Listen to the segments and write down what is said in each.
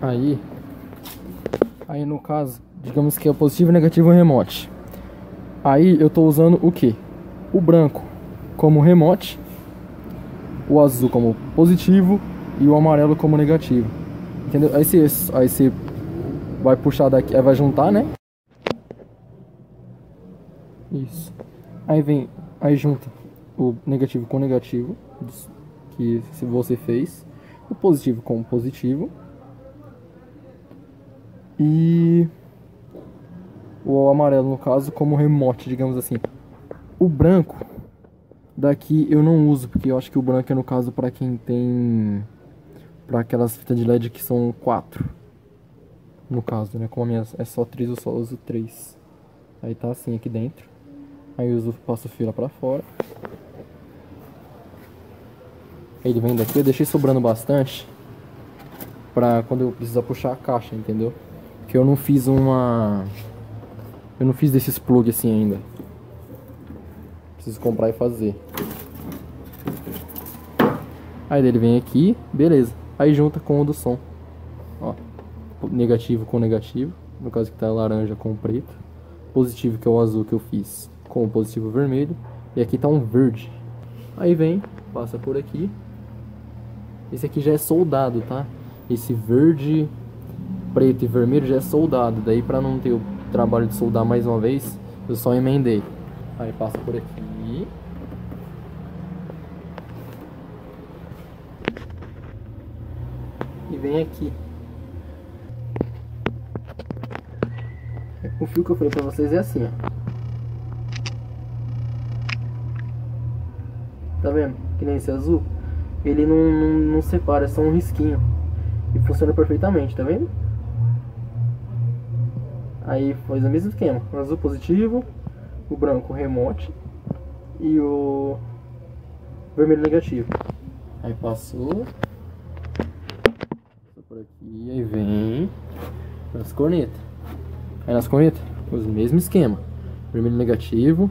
Aí no caso, digamos que é o positivo e negativo remote. Aí eu tô usando o que? O branco como remote, o azul como positivo e o amarelo como negativo. Entendeu? Aí você vai puxar daqui, aí vai juntar, né? Isso. Aí junta o negativo com o negativo que se você fez, o positivo com o positivo e o amarelo no caso como remote, digamos assim. O branco daqui eu não uso porque eu acho que o branco é no caso para quem tem para aquelas fitas de LED que são 4. No caso, né? Como a minha é só 3, eu só uso 3. Aí tá assim aqui dentro. Aí eu passo o fio lá pra fora. Ele vem daqui, eu deixei sobrando bastante pra quando eu precisar puxar a caixa, entendeu? Porque eu não fiz desses plug assim ainda. Preciso comprar e fazer. Aí ele vem aqui, beleza. Aí junta com o do som. Ó, negativo com negativo. No caso que tá laranja com preto. Positivo que é o azul que eu fiz com o positivo vermelho. E aqui tá um verde. Aí vem, passa por aqui. Esse aqui já é soldado, tá? Esse verde, preto e vermelho já é soldado. Daí pra não ter o trabalho de soldar mais uma vez, eu só emendei. Aí passa por aqui. E vem aqui. O fio que eu falei pra vocês é assim, ó. Tá vendo? Que nem esse azul. Ele não separa, é só um risquinho. E funciona perfeitamente, tá vendo? Aí faz o mesmo esquema. O azul positivo, o branco remote e o vermelho negativo. Aí passou. Por aqui, aí vem nas cornetas. Aí nas cornetas, os mesmos esquema. Vermelho negativo,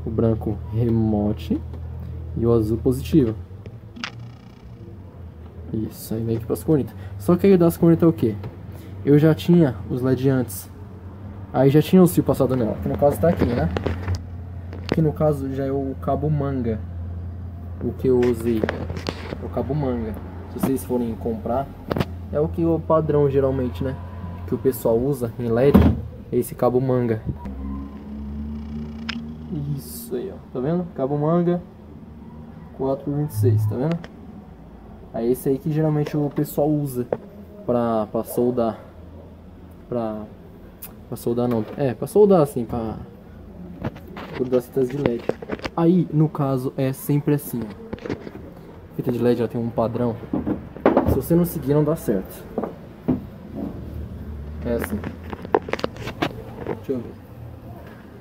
o branco remote e o azul positivo. Isso, aí vem aqui pras cornetas. Só que aí das cornetas é o que? Eu já tinha os LED antes. Aí já tinha o fio passado nela, que no caso tá aqui, né? Que no caso já é o cabo manga. O que eu usei, o cabo manga. Se vocês forem comprar, é o que o padrão geralmente, né? Que o pessoal usa em LED, é esse cabo manga. Isso aí, ó. Tá vendo? Cabo manga 4x26, tá vendo? É esse aí que geralmente o pessoal usa pra soldar. Pra soldar não. É, pra soldar assim, pra grudar as fitas de LED. Aí, no caso, é sempre assim, ó. Fita de LED já tem um padrão. Se você não seguir, não dá certo. É assim. Deixa eu ver.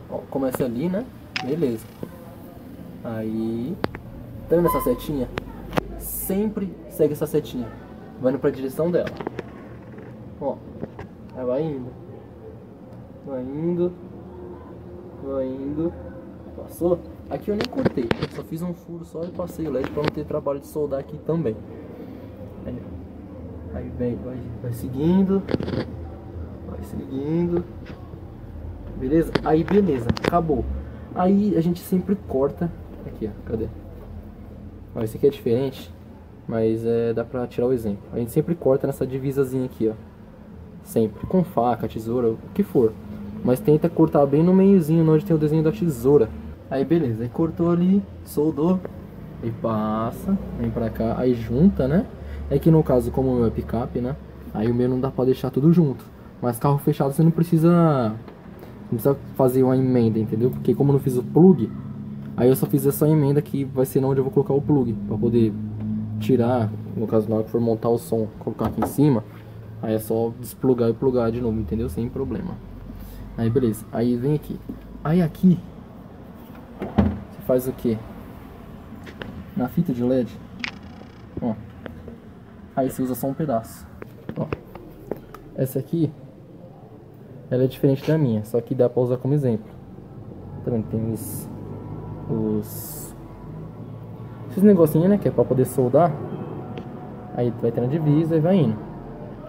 Ó, começa ali, né? Beleza. Aí, tá vendo essa setinha? Sempre segue essa setinha. Vai indo pra direção dela. Ó, aí vai indo. Vai indo. Vai indo. Passou? Aqui eu nem cortei. Eu só fiz um furo só e passei o LED pra não ter trabalho de soldar aqui também. Aí vem, vai seguindo. Vai seguindo. Beleza? Aí beleza, acabou. Aí a gente sempre corta. Aqui, ó, cadê? Ó, esse aqui é diferente, mas dá pra tirar o exemplo. A gente sempre corta nessa divisazinha aqui, ó. Sempre, com faca, tesoura, o que for. Mas tenta cortar bem no meiozinho, onde tem o desenho da tesoura. Aí beleza, aí cortou ali, soldou. Aí passa, vem pra cá, aí junta, né? É que no caso, como o meu é picape, né? Aí o meu não dá pra deixar tudo junto. Mas carro fechado você não precisa fazer uma emenda, entendeu? Porque como eu não fiz o plug, aí eu só fiz essa emenda que vai ser onde eu vou colocar o plug. Pra poder tirar, no caso na hora que for montar o som, colocar aqui em cima. Aí é só desplugar e plugar de novo, entendeu? Sem problema. Aí beleza, aí vem aqui. Aí aqui você faz o que? Na fita de LED, ó. Aí você usa só um pedaço, ó. Essa aqui, ela é diferente da minha, só que dá pra usar como exemplo. Tá vendo? Tem esses negocinhos, né? Que é pra poder soldar. Aí vai ter na divisa e vai indo.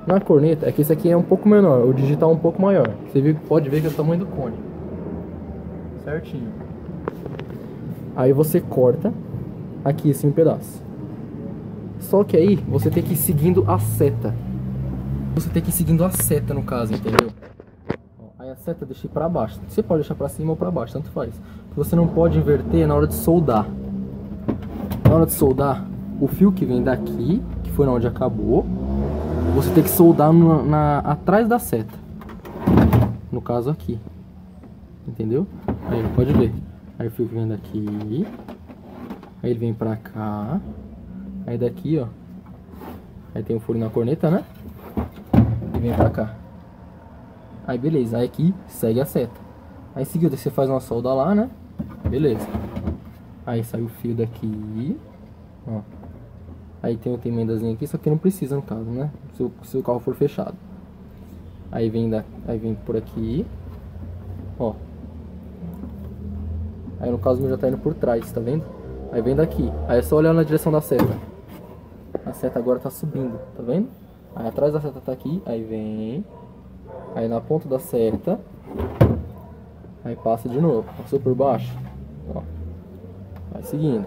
Na corneta, é que esse aqui é um pouco menor, o digital é um pouco maior. Você pode ver que é o tamanho do cone. Certinho. Aí você corta aqui assim um pedaço. Só que aí você tem que ir seguindo a seta. Você tem que ir seguindo a seta no caso, entendeu? Aí a seta deixa ir pra baixo. Você pode deixar pra cima ou pra baixo, tanto faz. O que você não pode inverter é na hora de soldar. Na hora de soldar, o fio que vem daqui, que foi onde acabou, você tem que soldar atrás da seta. No caso aqui. Entendeu? Aí pode ver. Aí o fio que vem daqui. Aí ele vem pra cá. Aí daqui, ó. Aí tem o furo na corneta, né? E vem pra cá. Aí beleza. Aí aqui segue a seta. Aí em seguida você faz uma solda lá, né? Beleza. Aí sai o fio daqui. Ó. Aí tem outra emendazinha aqui, só que não precisa no caso, né? Se o carro for fechado. Aí vem por aqui. Ó. Aí no caso o meu já tá indo por trás, tá vendo? Aí vem daqui. Aí é só olhar na direção da seta. A seta agora tá subindo, tá vendo? Aí atrás da seta tá aqui, aí vem. Aí na ponta da seta. Aí passa de novo. Passou por baixo. Ó. Vai seguindo.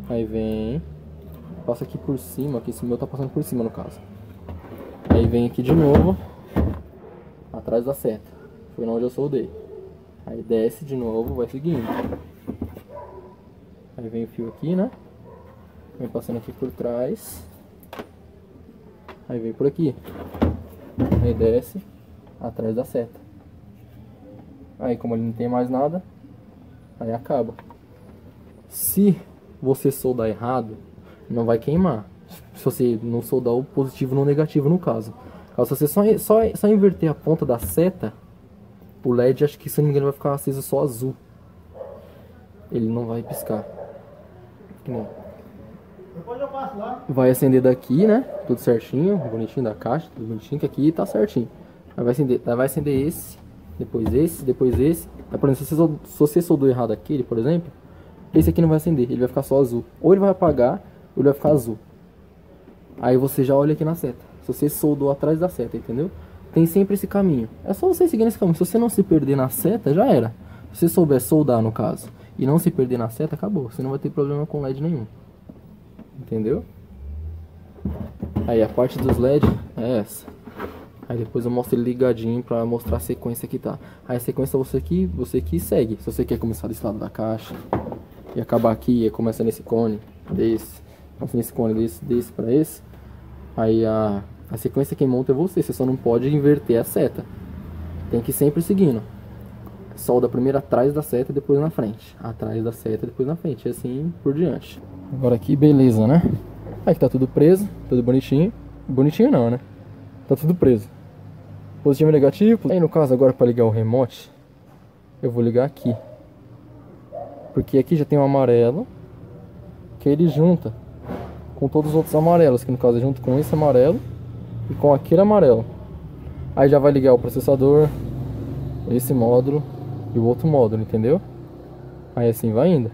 Aí vem. Passa aqui por cima, que esse meu tá passando por cima no caso. Aí vem aqui de novo. Atrás da seta. Foi onde eu soldei. Aí desce de novo, vai seguindo. Aí vem o fio aqui, né? Vem passando aqui por trás. Aí vem por aqui. Aí desce atrás da seta. Aí como ele não tem mais nada, aí acaba. Se você soldar errado, não vai queimar. Se você não soldar o positivo no negativo no caso. Se você só inverter a ponta da seta, o LED, acho que se não me engano vai ficar aceso só azul. Ele não vai piscar. Depois eu passo lá. Vai acender daqui, né? Tudo certinho, bonitinho da caixa, tudo bonitinho, que aqui tá certinho. Aí vai acender esse, depois esse, depois esse. Aí, por exemplo, se você soldou errado aquele, por exemplo, esse aqui não vai acender, ele vai ficar só azul. Ou ele vai apagar, ou ele vai ficar azul. Aí você já olha aqui na seta. Se você soldou atrás da seta, entendeu? Tem sempre esse caminho. É só você seguir nesse caminho. Se você não se perder na seta, já era. Se você souber soldar, no caso, e não se perder na seta, acabou. Você não vai ter problema com LED nenhum. Entendeu? Aí a parte dos LED é essa. Aí depois eu mostro ele ligadinho pra mostrar a sequência que tá. Aí a sequência você que segue. Se você quer começar desse lado da caixa e acabar aqui e começa nesse cone, desse, começa nesse cone desse pra esse. Aí a sequência quem monta é você. Você só não pode inverter a seta. Tem que ir sempre seguindo. Solda primeiro atrás da seta e depois na frente. Atrás da seta e depois na frente. E assim por diante. Agora aqui, beleza, né? Aqui tá tudo preso, tudo bonitinho. Bonitinho não, né? Tá tudo preso. Positivo e negativo. Aí no caso agora para ligar o remote, eu vou ligar aqui. Porque aqui já tem um amarelo, que ele junta com todos os outros amarelos. Que no caso é junto com esse amarelo e com aquele amarelo. Aí já vai ligar o processador, esse módulo e o outro módulo, entendeu? Aí assim vai indo.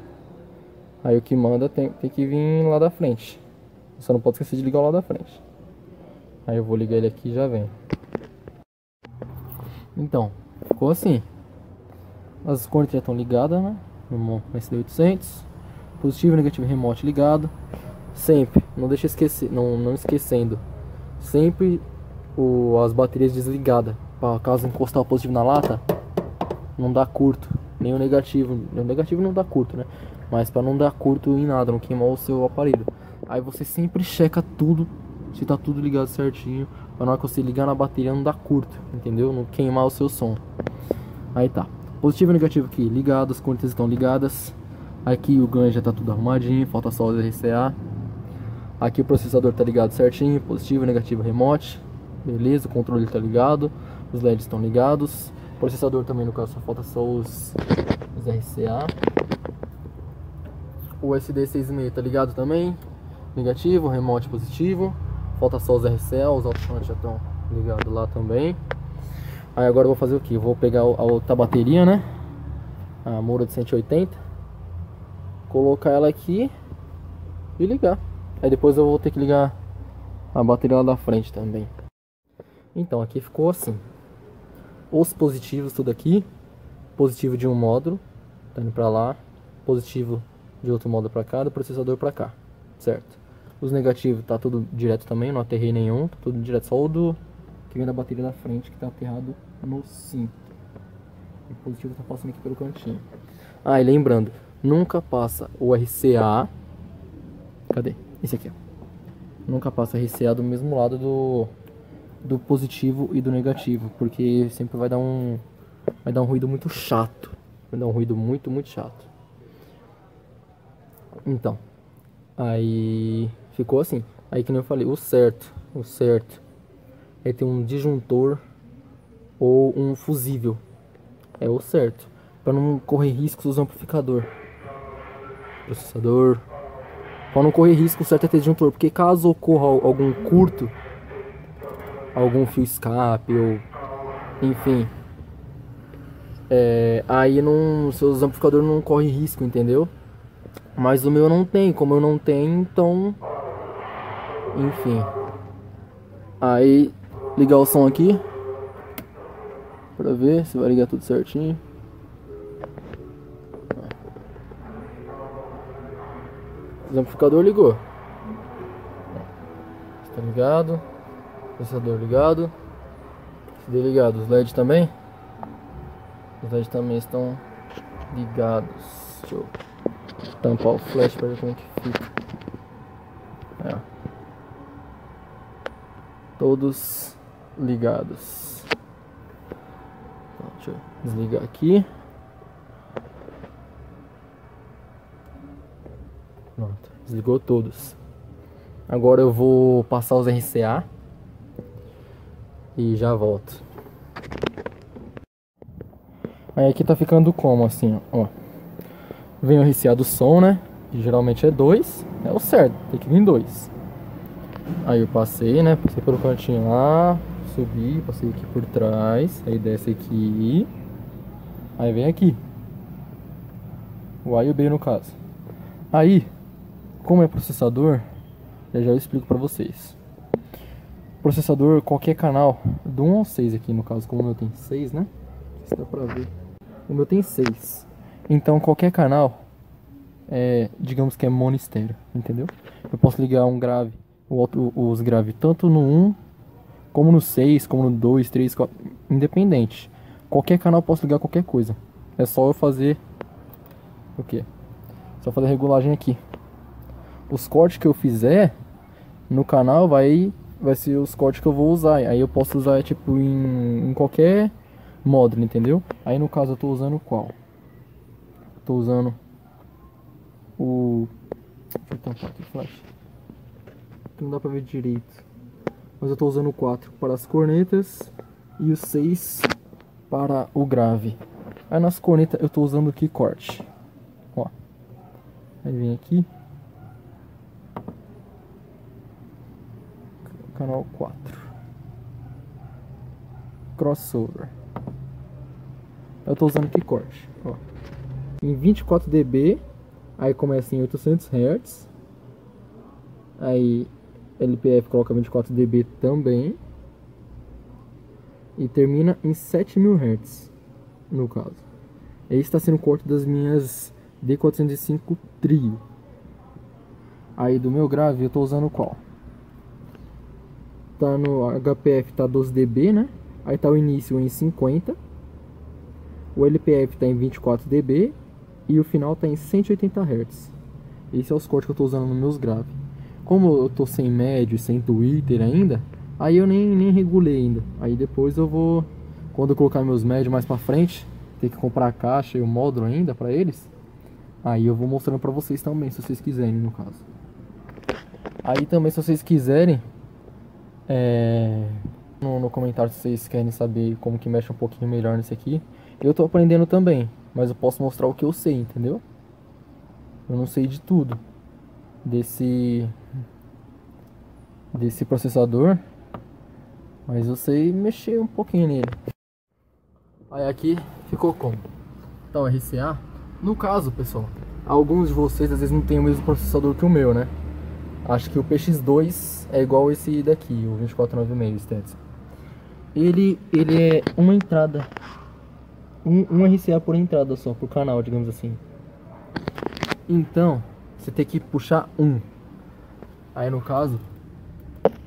Aí o que manda tem que vir lá da frente. Só não pode esquecer de ligar o lá da frente. Aí eu vou ligar ele aqui e já vem. Então, ficou assim. As correntes já estão ligadas, né? No SD800. Positivo e negativo remote ligado. Sempre, não deixa esquecer, não esquecendo. Sempre as baterias desligadas. Para caso encostar o positivo na lata, não dá curto. Nem o negativo. O negativo não dá curto, né? Mas para não dar curto em nada, não queimar o seu aparelho. Aí você sempre checa tudo, se tá tudo ligado certinho, para na hora que você ligar na bateria não dar curto, entendeu? Não queimar o seu som. Aí tá. Positivo e negativo aqui ligados, as correntes estão ligadas. Aqui o ganho já tá tudo arrumadinho, falta só o RCA. Aqui o processador tá ligado certinho, positivo e negativo remote. Beleza, o controle tá ligado, os LEDs estão ligados. O processador também, no caso, só falta só os RCA. O SD 6,5 tá ligado também, negativo, remote positivo. Falta só os RCA, os alto-falantes já estão ligados lá também. Aí agora eu vou fazer o que? Vou pegar a outra bateria, né? A Mura de 180. Colocar ela aqui e ligar. Aí depois eu vou ter que ligar a bateria lá da frente também. Então, aqui ficou assim. Os positivos, tudo aqui. Positivo de um módulo, tá indo pra lá. Positivo de outro módulo pra cá, do processador pra cá, certo? Os negativos tá tudo direto também, não aterrei nenhum, tá tudo direto. Só o do que vem da bateria da frente que tá aterrado no cinto. E o positivo tá passando aqui pelo cantinho. Ah, e lembrando, nunca passa o RCA. Cadê? Esse aqui, ó. Nunca passa RCA do mesmo lado do positivo e do negativo, porque sempre vai dar um ruído muito chato. Vai dar um ruído muito chato. Então, aí ficou assim. Aí que nem eu falei, o certo é ter um disjuntor ou um fusível. É o certo, para não correr riscos os amplificador, processador. Para não correr risco, o certo é ter disjuntor, porque caso ocorra algum curto, algum fio escape ou enfim, aí não, seus amplificadores não correm risco, entendeu? Mas o meu não tem, como eu não tenho, então enfim. Aí ligar o som aqui pra ver se vai ligar tudo certinho. O amplificador ligou. Está ligado. Processador ligado. CD ligado. Os LED também. Os LED também estão ligados. Deixa eu tampar o flash para ver como é que fica. Todos ligados. Então, deixa eu desligar aqui. Pronto, desligou todos. Agora eu vou passar os RCA e já volto. Aí aqui tá ficando como assim, ó. Vem o RCA do som, né? Que geralmente é 2. É o certo, tem que vir 2. Aí eu passei, né? Passei pelo cantinho lá, subi, passei aqui por trás, aí desce aqui, aí vem aqui. O A e o B no caso. Aí, como é processador, já eu explico pra vocês. Processador, qualquer canal, do 1 ao 6 aqui no caso, como o meu tem 6, né? Não sei se dá pra ver. O meu tem 6. Então qualquer canal, digamos que é mono estéreo, entendeu? Eu posso ligar um grave, os graves tanto no 1, como no 6, como no 2, 3, 4, independente. Qualquer canal eu posso ligar qualquer coisa. É só eu fazer o quê? Só fazer a regulagem aqui. Os cortes que eu fizer no canal vai ser os cortes que eu vou usar. Aí eu posso usar tipo em qualquer módulo, entendeu? Aí no caso eu tô usando qual? Tô usando o... Deixa eu tampar aqui o flash. Não dá pra ver direito. Mas eu tô usando o 4 para as cornetas e o 6 para o grave. Aí nas cornetas eu tô usando aqui corte. Ó. Aí vem aqui. Canal 4. Crossover. Eu tô usando aqui corte. Ó. Em 24 dB. Aí começa em 800 Hz. Aí LPF coloca 24 dB também. E termina em 7000 Hz. No caso. Esse está sendo o corte das minhas D405 Trio. Aí do meu grave eu tô usando qual? Tá no HPF tá 12 dB, né? Aí tá o início em 50. O LPF tá em 24 dB. E o final tá em 180 Hz. Esse é os cortes que eu tô usando nos meus graves. Como eu tô sem médio, sem tweeter ainda, aí eu nem regulei ainda. Aí depois eu vou, quando eu colocar meus médios mais pra frente, ter que comprar a caixa e o módulo ainda pra eles. Aí eu vou mostrando pra vocês também, se vocês quiserem, no caso. Aí também, se vocês quiserem, no comentário se vocês querem saber como que mexe um pouquinho melhor nesse aqui. Eu tô aprendendo também, mas eu posso mostrar o que eu sei, entendeu? Eu não sei de tudo desse processador, mas eu sei mexer um pouquinho nele. Aí aqui ficou como? Tá o RCA. No caso, pessoal, alguns de vocês às vezes não tem o mesmo processador que o meu, né? Acho que o PX2 é igual esse daqui, o 2496 Stetson. ele é uma entrada, um RCA por entrada só, por canal, digamos assim. Então, você tem que puxar um. Aí no caso,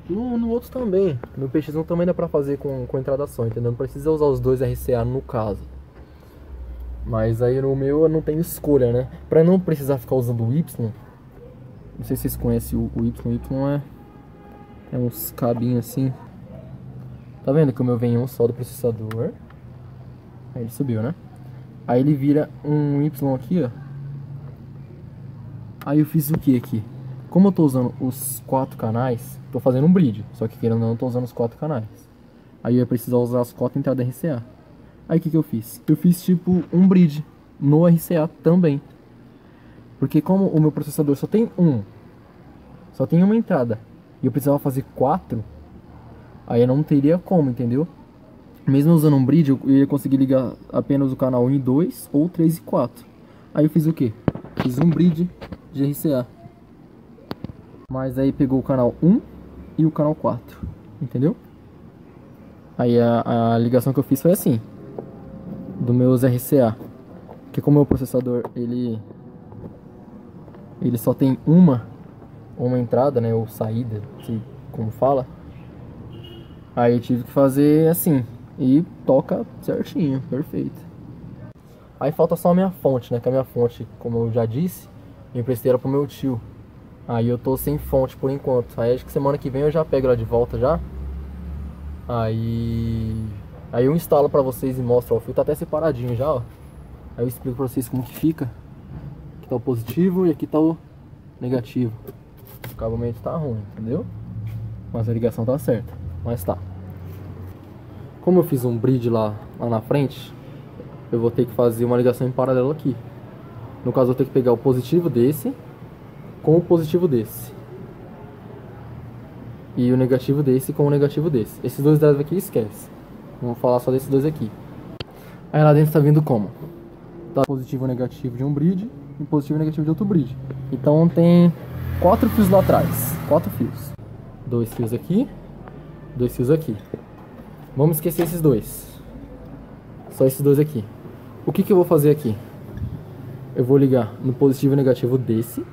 no outro também, no PX1 também dá pra fazer com entrada só, entendeu? Não precisa usar os dois RCA no caso. Mas aí no meu eu não tenho escolha, né? Pra não precisar ficar usando o Y, não sei se vocês conhecem o Y é uns cabinhos assim. Tá vendo que o meu vem um só do processador. Aí ele subiu, né? Aí ele vira um Y aqui, ó. Aí eu fiz o que aqui? Como eu tô usando os 4 canais, tô fazendo um bridge. Só que querendo ou não, eu tô usando os 4 canais. Aí eu ia precisar usar as 4 entradas RCA. Aí o que eu fiz? Eu fiz tipo um bridge no RCA também. Porque como o meu processador só tem uma entrada, e eu precisava fazer 4, aí eu não teria como, entendeu? Mesmo usando um bridge, eu ia conseguir ligar apenas o canal 1 e 2, ou 3 e 4. Aí eu fiz o que? Fiz um bridge de RCA. Mas aí pegou o canal 1 e o canal 4, entendeu? Aí a ligação que eu fiz foi assim, do meus RCA. Porque como o meu processador, ele só tem uma entrada, né, ou saída, como fala. Aí eu tive que fazer assim, e toca certinho, perfeito. Aí falta só a minha fonte, né, que a minha fonte, como eu já disse, eu emprestei ela pro meu tio. Aí eu tô sem fonte por enquanto. Aí acho que semana que vem eu já pego ela de volta já. Aí eu instalo pra vocês e mostro, ó, o fio tá até separadinho já, ó. Aí eu explico pra vocês como que fica. Aqui tá o positivo e aqui tá o negativo. O acabamento tá ruim, entendeu? Mas a ligação tá certa, mas tá. Como eu fiz um bridge lá na frente, eu vou ter que fazer uma ligação em paralelo aqui. No caso eu vou ter que pegar o positivo desse com o positivo desse, e o negativo desse com o negativo desse. Esses dois drives aqui esquece. Vamos falar só desses dois aqui. Aí lá dentro tá vindo como? Tá positivo e negativo de um bridge e positivo e negativo de outro bridge. Então tem 4 fios lá atrás. 4 fios. 2 fios aqui, 2 fios aqui. Vamos esquecer esses dois. Só esses dois aqui. O que eu vou fazer aqui? Eu vou ligar no positivo e negativo desse.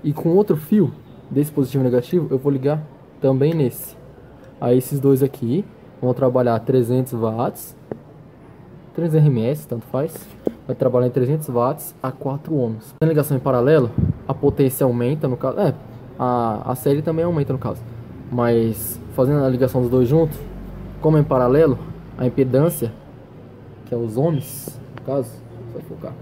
E com outro fio desse positivo e negativo, eu vou ligar também nesse. Aí esses dois aqui vão trabalhar 300 watts, 300 RMS, tanto faz. Vai trabalhar em 300 watts a 4 ohms. Na ligação em paralelo, a potência aumenta, no caso, a série também aumenta no caso. Mas fazendo a ligação dos dois juntos, como é em paralelo, a impedância, que é os ohms, no caso, só focar.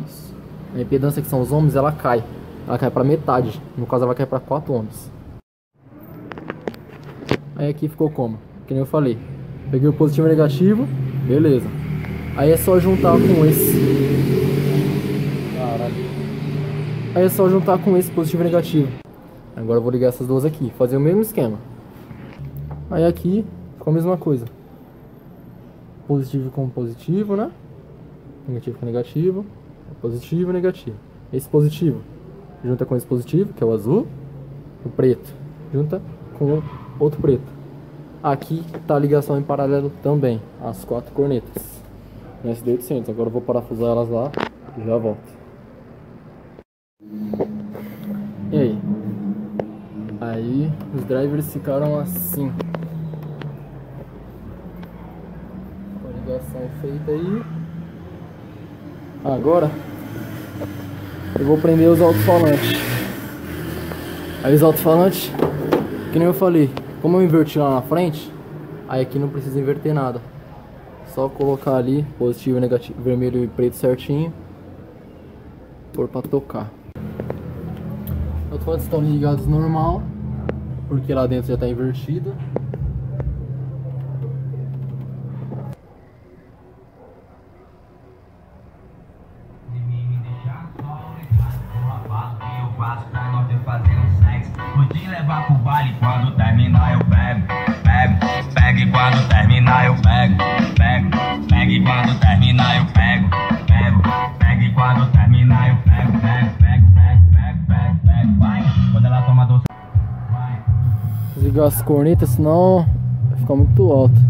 Isso. A impedância, que são os ohms, ela cai para metade. No caso, ela vai cair para 4 ohms. Aí aqui ficou como? Que nem eu falei. Peguei o positivo e o negativo, beleza. Aí é só juntar com esse. Caralho. Aí é só juntar com esse positivo e negativo. Agora eu vou ligar essas duas aqui, fazer o mesmo esquema. Aí aqui ficou a mesma coisa. Positivo com positivo, né? Negativo com negativo. Positivo e negativo. Esse positivo junta com esse positivo, que é o azul. O preto junta com o outro preto. Aqui tá a ligação em paralelo também, as 4 cornetas no SD800. Agora eu vou parafusar elas lá e já volto. E aí? Aí os drivers ficaram assim. Com a ligação feita aí. Agora eu vou prender os alto-falantes. Aí os alto-falantes, que nem eu falei, como eu inverti lá na frente, aí aqui não precisa inverter nada. Só colocar ali positivo e negativo, vermelho e preto certinho, pôr pra tocar. Os alto-falantes estão ligados normal, porque lá dentro já está invertido. Levar pro baile, quando terminar eu pego, pego e quando terminar eu pego, pego e quando terminar eu pego, pego e quando terminar eu pego, pego, vai. Quando ela toma doce, vai. Desligar as cornetas, senão vai ficar muito alto.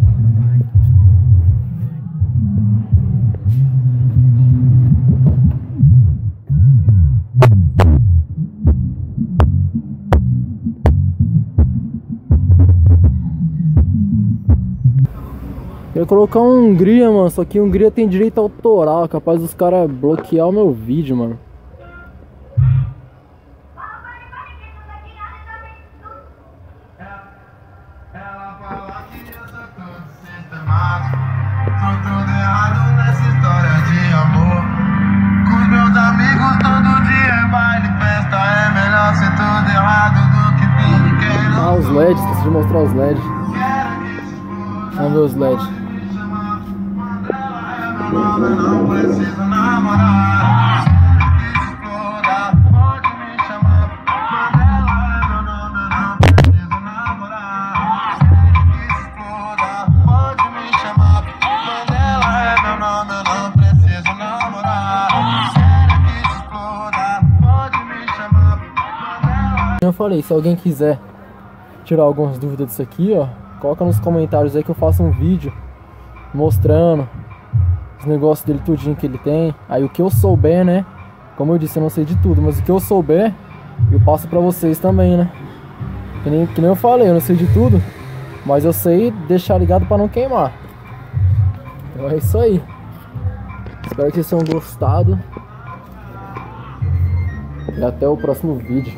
Eu ia colocar um Hungria, mano, só que Hungria tem direito autoral, capaz dos caras bloquear o meu vídeo, mano. Ela fala que eu sou todo sistemático, sou todo errado nessa história de amor. Com os meus amigos todo dia é baile, festa, é melhor ser tudo errado do que tudo quem não. Ah, os LEDs, esqueci de mostrar os LEDs. Vamos ver os LEDs. Não preciso namorar. Exploda, pode me chamar. Mandela é meu nome, eu não preciso namorar. Exploda, pode me chamar. Mandela é meu nome, eu não preciso namorar. Exploda, pode me chamar. Mandela. Eu falei, se alguém quiser tirar algumas dúvidas disso aqui, ó, coloca nos comentários aí que eu faço um vídeo mostrando os negócios dele, tudinho que ele tem. Aí o que eu souber, né? Como eu disse, eu não sei de tudo, mas o que eu souber, eu passo pra vocês também, né? Que nem eu falei, eu não sei de tudo, mas eu sei deixar ligado pra não queimar. Então é isso aí. Espero que vocês tenham gostado. E até o próximo vídeo.